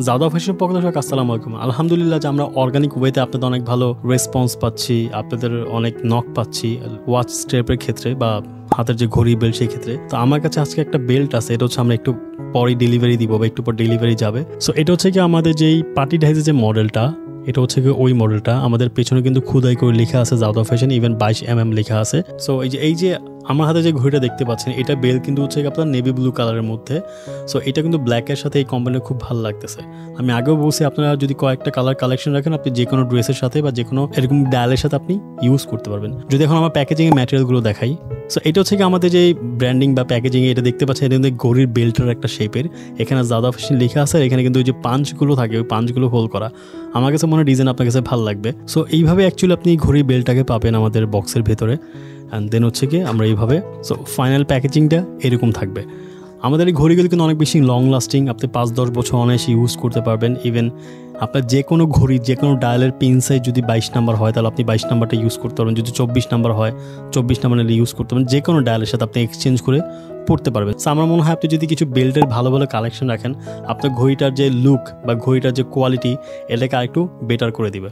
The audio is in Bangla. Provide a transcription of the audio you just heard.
জাদা ফ্যাশনের পক্ষ থেকে আসসালামু আলাইকুম। আলহামদুলিল্লাহ যে আমরা অর্গানিক ওয়েতে আপনাদের অনেক ভালো রেসপন্স পাচ্ছি, আপনাদের অনেক নক পাচ্ছি ওয়াচ স্টেপের ক্ষেত্রে বা হাতের যে ঘড়ি বেল্ট সেই ক্ষেত্রে। তো আমার কাছে আজকে একটা বেল্ট আছে, এটা হচ্ছে আমরা একটু পরে ডেলিভারি দিব বা একটু পর ডেলিভারি যাবে। সো এটা হচ্ছে কি আমাদের যেই পার্টি ডাইজের যে মডেলটা, এটা হচ্ছে কি ওই মডেলটা। আমাদের পেছনে কিন্তু খুদাই করে লেখা আছে জাদা ফ্যাশন, ইভেন 22mm লেখা আছে। সো এই যে আমার হাতে যে ঘড়িটা দেখতে পাচ্ছেন, এটা বেল কিন্তু হচ্ছে আপনার নেভি ব্লু কালারের মধ্যে। সো এটা কিন্তু ব্ল্যাকের সাথে এই কোম্পানির খুব ভালো লাগতেছে। আমি আগেও বলছি আপনারা যদি কয়েকটা কালার কালেকশন রাখেন, আপনি যে কোনো ড্রেসের সাথে বা যে কোনো এরকম ডায়ালের সাথে আপনি ইউজ করতে পারবেন। যদি এখন আমার প্যাকেজিংয়ের ম্যাটেরিয়ালগুলো দেখাই, সো এটা হচ্ছে কি আমাদের যে ব্র্যান্ডিং বা প্যাকেজিং, এটা দেখতে পাচ্ছেন এটা কিন্তু ঘড়ির বেল্টের একটা শেপের। এখানে জাদা ফ্যাশন লেখা আছে, এখানে কিন্তু ওই যে পাঞ্চগুলো থাকে, ওই পাঞ্চগুলো হোল করা। আমার কাছে মনে হয় ডিজাইন আপনার কাছে ভালো লাগবে। সো এইভাবে অ্যাকচুয়ালি আপনি ঘড়ির বেল্টটাকে পাবেন আমাদের বক্সের ভেতরে। অ্যান্ড দেন হচ্ছে কি আমরা এইভাবে, সো ফাইনাল প্যাকেজিংটা এরকম থাকবে। আমাদের এই ঘড়িগুলো কিন্তু অনেক বেশি লং লাস্টিং, আপনি 5-10 বছর অনায়াসে ইউজ করতে পারবেন। ইভেন আপনার যে কোনো ঘড়ি যে কোনো ডায়ালের পিন সাইজ যদি 22 নাম্বার হয়, তাহলে আপনি 22 নাম্বারটা ইউজ করতে পারবেন। যদি 24 নাম্বার হয়, 24 নাম্বার ইউজ করতে পারবেন। যে কোনো ডায়ালের সাথে আপনি এক্সচেঞ্জ করে পড়তে পারবেন। সো আমার মনে হয় আপনি যদি কিছু বেল্টের ভালো ভালো কালেকশন রাখেন, আপনার ঘড়িটার যে লুক বা ঘড়িটার যে কোয়ালিটি, এটাকে আরেকটু বেটার করে দিবে।